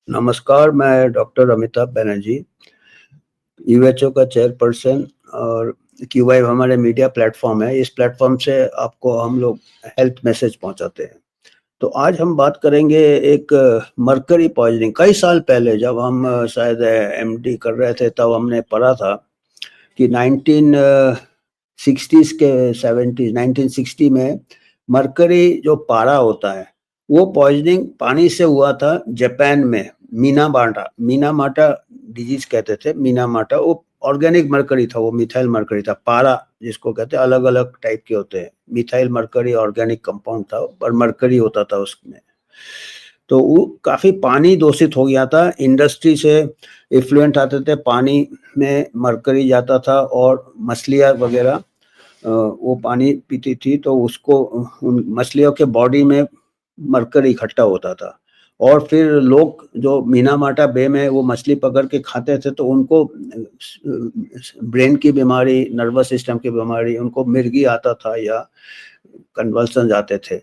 नमस्कार, मैं डॉक्टर अमिताभ बनर्जी, यूएचओ का चेयरपर्सन और क्यूवाइव हमारे मीडिया प्लेटफ़ॉर्म है। इस प्लेटफ़ॉर्म से आपको हम लोग हेल्थ मैसेज पहुँचाते हैं। तो आज हम बात करेंगे एक मर्करी पॉइज़निंग। कई साल पहले जब हम शायद एमडी कर रहे थे तब हमने पढ़ा था कि 1960s के 70s 1960 में मर्करी जो पारा होता है, वो पॉइज़निंग पानी से हुआ था जापान में, मिनामाटा डिजीज़ कहते थे, मिनामाटा। वो ऑर्गेनिक मर्करी था, वो मिथाइल मर्करी था। पारा जिसको कहते हैं, अलग-अलग टाइप के होते हैं। मिथाइल मर्करी ऑर्गेनिक कंपाउंड था, पर मर्करी होता था उसमें। तो वो काफ़ी पानी दूषित हो गया था, इंडस्ट्री से इफ्लुएंट आते थे, पानी में मरकरी जाता था और मछलियाँ वगैरह वो पानी पीती थी, तो उसको उन मछलियों के बॉडी में मरकरी इकट्ठा होता था। और फिर लोग जो मीनामाटा बे में वो मछली पकड़ के खाते थे, तो उनको ब्रेन की बीमारी, नर्वस सिस्टम की बीमारी, उनको मिर्गी आता था या कन्वल्सन्स आते थे।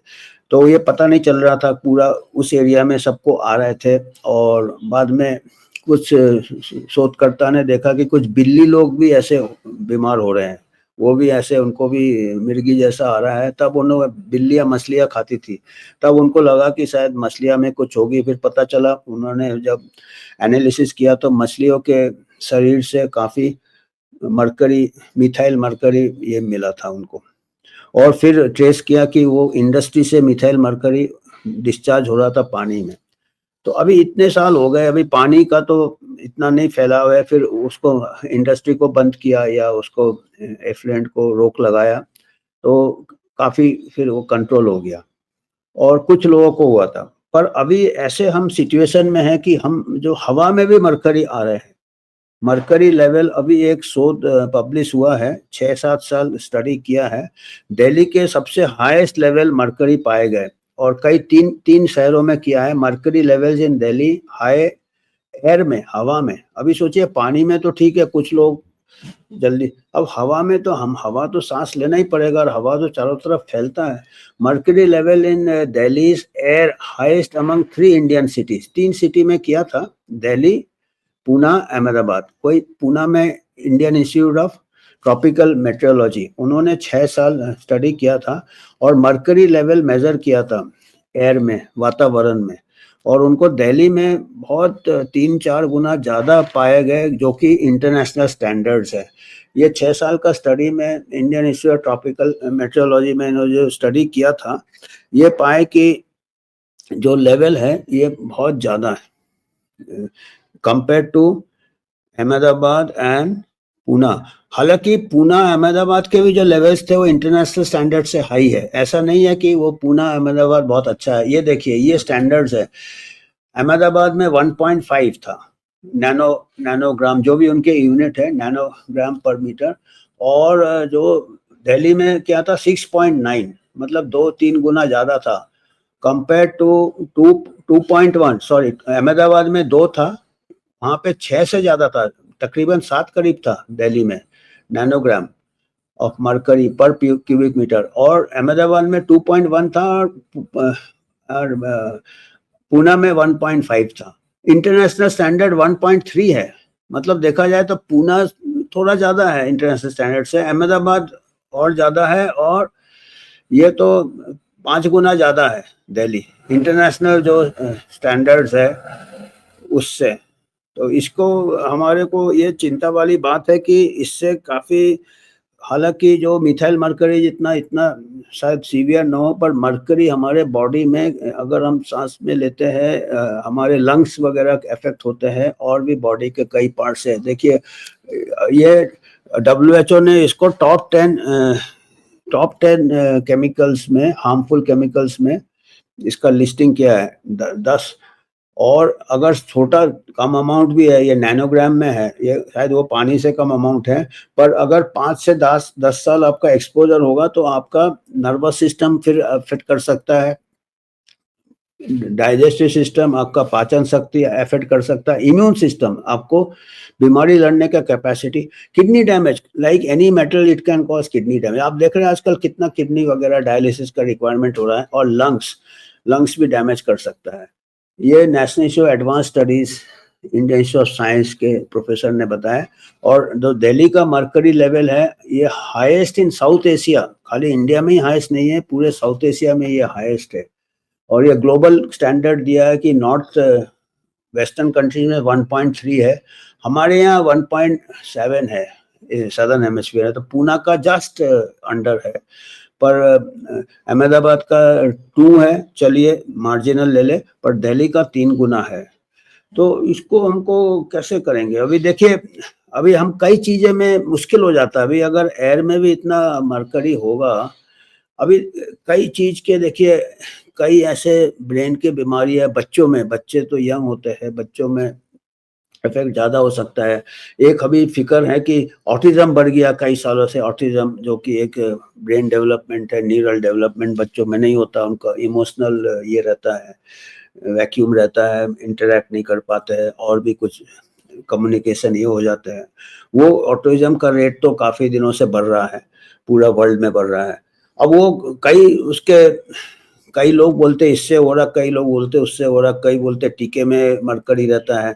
तो ये पता नहीं चल रहा था, पूरा उस एरिया में सबको आ रहे थे। और बाद में कुछ शोधकर्ता ने देखा कि कुछ बिल्ली लोग भी ऐसे बीमार हो रहे हैं, वो भी ऐसे, उनको भी मिर्गी जैसा आ रहा है। तब उन्होंने बिल्लियाँ मछलियाँ खाती थी, तब उनको लगा कि शायद मछलियाँ में कुछ होगी। फिर पता चला, उन्होंने जब एनालिसिस किया तो मछलियों के शरीर से काफ़ी मरकरी, मिथाइल मरकरी ये मिला था उनको। और फिर ट्रेस किया कि वो इंडस्ट्री से मिथाइल मरकरी डिस्चार्ज हो रहा था पानी में। तो अभी इतने साल हो गए, अभी पानी का तो इतना नहीं फैलाव है। फिर उसको इंडस्ट्री को बंद किया या उसको एफ्लुएंट को रोक लगाया, तो काफ़ी फिर वो कंट्रोल हो गया और कुछ लोगों को हुआ था। पर अभी ऐसे हम सिचुएशन में हैं कि हम जो हवा में भी मरकरी आ रहे हैं। मरकरी लेवल, अभी एक शोध पब्लिश हुआ है, 6-7 साल स्टडी किया है। दिल्ली के सबसे हाईएस्ट लेवल मरकरी पाए गए और कई 3 शहरों में किया है। Mercury levels in Delhi high air में, हवा में। अभी सोचिए, पानी में तो ठीक है, कुछ लोग जल्दी, अब हवा में तो हम हवा तो सांस लेना ही पड़ेगा और हवा तो चारों तरफ फैलता है। Mercury level in Delhi air highest among 3 Indian cities. 3 city में किया था, दिल्ली, पूना, अहमदाबाद। कोई पूना में Indian institute of tropical metrology, उन्होंने 6 साल स्टडी किया था और मर्करी लेवल मेजर किया था एयर में, वातावरण में। और उनको दिल्ली में बहुत 3-4 गुना ज़्यादा पाए गए, जो कि इंटरनेशनल स्टैंडर्ड्स है। ये 6 साल का स्टडी में Indian institute of tropical metrology में इन्होंने जो स्टडी किया था, ये पाए कि जो लेवल है ये बहुत ज़्यादा है compare to Ahmedabad and Poona. हालांकि पूना अहमदाबाद के भी जो लेवल्स थे वो इंटरनेशनल स्टैंडर्ड से हाई है। ऐसा नहीं है कि वो पूना अहमदाबाद बहुत अच्छा है। ये देखिए, ये स्टैंडर्ड्स है। अहमदाबाद में 1.5 था नैनोग्राम, जो भी उनके यूनिट है, नैनोग्राम पर मीटर। और जो दिल्ली में क्या था, 6.9, मतलब 2-3 गुना ज़्यादा था कंपेयर टू 2.1। सॉरी, अहमदाबाद में 2 था, वहाँ पे 6 से ज़्यादा था, तकरीबन 7 करीब था दिल्ली में, नैनोग्राम ऑफ मरकरी पर क्यूबिक मीटर। और अहमदाबाद में 2.1 था और पूना में 1.5 था। इंटरनेशनल स्टैंडर्ड 1.3 है। मतलब देखा जाए तो पूना थोड़ा ज़्यादा है इंटरनेशनल स्टैंडर्ड से, अहमदाबाद और ज़्यादा है, और ये तो 5 गुना ज़्यादा है दिल्ली इंटरनेशनल जो स्टैंडर्ड्स है उससे। तो इसको, हमारे को ये चिंता वाली बात है कि इससे काफ़ी, हालांकि जो मिथाइल मरकरी जितना इतना शायद सीवियर न हो, पर मरकरी हमारे बॉडी में, अगर हम सांस में लेते हैं, हमारे लंग्स वगैरह इफेक्ट होते हैं और भी बॉडी के कई पार्ट से। देखिए, ये WHO ने इसको टॉप 10 केमिकल्स में, हार्मफुल केमिकल्स में इसका लिस्टिंग किया है 10। और अगर छोटा कम अमाउंट भी है, ये नैनोग्राम में है, ये शायद वो पानी से कम अमाउंट है, पर अगर 5 से 10 साल आपका एक्सपोजर होगा तो आपका नर्वस सिस्टम फिर अफेक्ट कर सकता है, डाइजेस्टिव सिस्टम, आपका पाचन शक्ति अफेक्ट कर सकता है, इम्यून सिस्टम, आपको बीमारी लड़ने का capacity, kidney damage, like any metal it can cause kidney damage. आप देख रहे हैं आजकल कितना किडनी वगैरह डायलिसिस का रिक्वायरमेंट हो रहा है। और लंग्स भी डैमेज कर सकता है। ये national institute of advance studies, Indian institute of science के प्रोफेसर ने बताया। और जो दिल्ली का मर्करी लेवल है ये हाईएस्ट इन साउथ एशिया, खाली इंडिया में ही हाईएस्ट नहीं है, पूरे साउथ एशिया में ये हाईएस्ट है। और ये ग्लोबल स्टैंडर्ड दिया है कि नॉर्थ वेस्टर्न कंट्रीज में 1.3 है, हमारे यहाँ 1.7 है, सदर्न हेमिस्फीयर है, तो पूना का जस्ट अंडर है। पर अहमदाबाद का 2 है, चलिए मार्जिनल ले ले, पर दिल्ली का 3 गुना है। तो इसको हमको कैसे करेंगे? अभी देखिए, अभी हम कई चीजें में मुश्किल हो जाता है। अभी अगर एयर में भी इतना मरकरी होगा, अभी कई चीज के देखिए, कई ऐसे ब्रेन की बीमारी है बच्चों में, बच्चे तो यंग होते हैं, बच्चों में इफेक्ट ज्यादा हो सकता है। एक अभी फिक्र है कि ऑटिज्म बढ़ गया कई सालों से, ऑटिज्म जो कि एक ब्रेन डेवलपमेंट है, न्यूरल डेवलपमेंट बच्चों में नहीं होता, उनका इमोशनल ये रहता है, वैक्यूम रहता है, इंटरेक्ट नहीं कर पाते हैं, और भी कुछ कम्युनिकेशन ये हो जाते हैं। वो ऑटिज्म का रेट तो काफी दिनों से बढ़ रहा है, पूरा वर्ल्ड में बढ़ रहा है। अब वो कई लोग बोलते इससे हो रहा, कई लोग बोलते उससे हो रहा, कई बोलते टीके में मरकरी रहता है,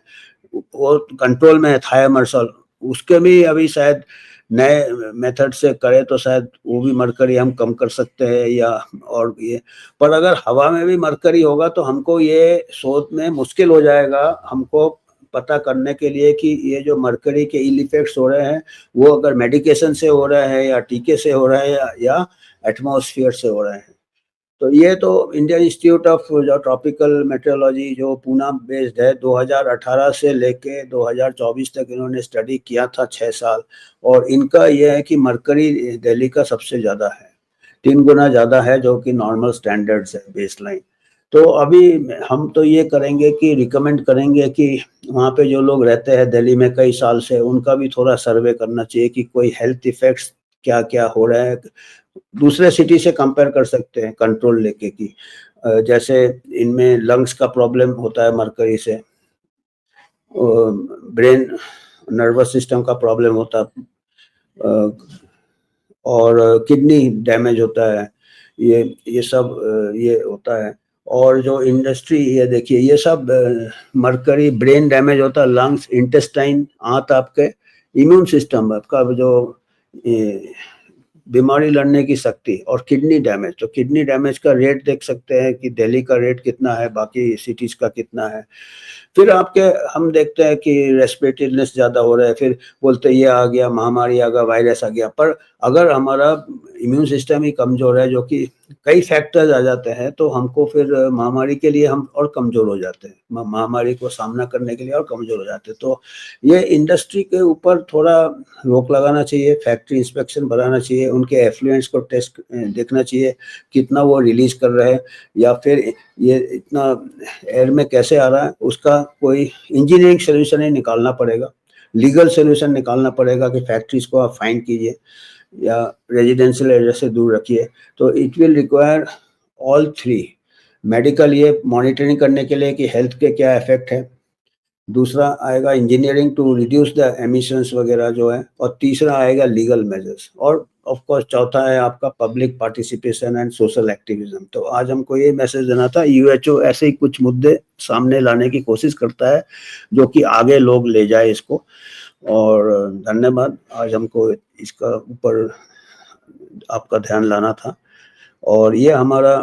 वो कंट्रोल में है थायामर्सल, उसके भी अभी शायद नए मेथड से करे तो शायद वो भी मरकरी हम कम कर सकते हैं, या और ये। पर अगर हवा में भी मरकरी होगा तो हमको ये सोच में मुश्किल हो जाएगा, हमको पता करने के लिए कि ये जो मरकरी के इल इफेक्ट्स हो रहे हैं वो अगर मेडिकेशन से हो रहा है या टीके से हो रहा है या एटमॉस्फेयर से हो रहे हैं। तो ये तो इंडियन इंस्टीट्यूट ऑफ जो ट्रॉपिकल मेट्रोलॉजी जो पूना बेस्ड है, 2018 से लेके 2024 तक इन्होंने स्टडी किया था, 6 साल। और इनका ये है कि मरकरी दिल्ली का सबसे ज़्यादा है, 3 गुना ज़्यादा है, जो कि नॉर्मल स्टैंडर्ड्स है, बेसलाइन। तो अभी हम तो ये करेंगे कि रिकमेंड करेंगे कि वहाँ पे जो लोग रहते हैं दिल्ली में कई साल से, उनका भी थोड़ा सर्वे करना चाहिए कि कोई हेल्थ इफेक्ट्स क्या क्या हो रहा है, दूसरे सिटी से कंपेयर कर सकते हैं कंट्रोल लेके कि जैसे इनमें लंग्स का प्रॉब्लम होता है मरकरी से, ब्रेन नर्वस सिस्टम का प्रॉब्लम होता है, और किडनी डैमेज होता है, ये सब ये होता है। और जो इंडस्ट्री, ये देखिए ये सब मरकरी, ब्रेन डैमेज होता है, लंग्स, इंटेस्टाइन, आंत, आपके इम्यून सिस्टम, आपका जो बीमारी लड़ने की शक्ति, और किडनी डैमेज। तो किडनी डैमेज का रेट देख सकते हैं कि दिल्ली का रेट कितना है, बाकी सिटीज का कितना है। फिर आपके हम देखते हैं कि रेस्पिरेटरी इलनेस ज़्यादा हो रहा है, फिर बोलते ये आ गया, महामारी आ गया, वायरस आ गया। पर अगर हमारा इम्यून सिस्टम ही कमज़ोर है, जो कि कई फैक्टर्स आ जाते हैं, तो हमको फिर महामारी के लिए हम और कमज़ोर हो जाते हैं, महामारी को सामना करने के लिए और कमज़ोर हो जाते हैं। तो ये इंडस्ट्री के ऊपर थोड़ा रोक लगाना चाहिए, फैक्ट्री इंस्पेक्शन बढ़ाना चाहिए, उनके एफ्लुएंट्स को टेस्ट देखना चाहिए कितना वो रिलीज कर रहे हैं, या फिर ये इतना एयर में कैसे आ रहा है, उसका कोई इंजीनियरिंग सोल्यूशन ही निकालना पड़ेगा, लीगल सोल्यूशन निकालना पड़ेगा कि फैक्ट्रीज को आप फाइन कीजिए या रेजिडेंशियल एरिया से दूर रखिए। तो it will require all three, medical ये मॉनिटरिंग करने के लिए कि हेल्थ के क्या इफेक्ट है, दूसरा आएगा engineering to reduce the emissions वगैरह जो है, और तीसरा आएगा लीगल मेजर्स, और ऑफ कोर्स चौथा है आपका public participation and social activism. तो आज हमको ये मैसेज देना था, यूएचओ ऐसे ही कुछ मुद्दे सामने लाने की कोशिश करता है जो कि आगे लोग ले जाए इसको। और धन्यवाद, आज हमको इसका ऊपर आपका ध्यान लाना था। और ये हमारा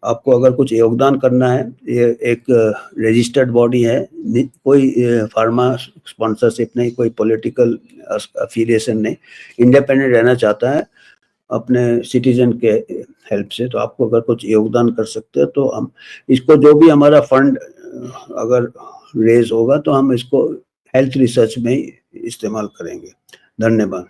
आपको अगर कुछ योगदान करना है, ये एक रजिस्टर्ड बॉडी है, कोई फार्मा स्पॉन्सरशिप नहीं, कोई पॉलिटिकल अफिलिएशन नहीं, इंडिपेंडेंट रहना चाहता है अपने सिटीजन के हेल्प से। तो आपको अगर कुछ योगदान कर सकते हैं तो हम इसको, जो भी हमारा फंड अगर रेज होगा तो हम इसको हेल्थ रिसर्च में ही इस्तेमाल करेंगे। धन्यवाद।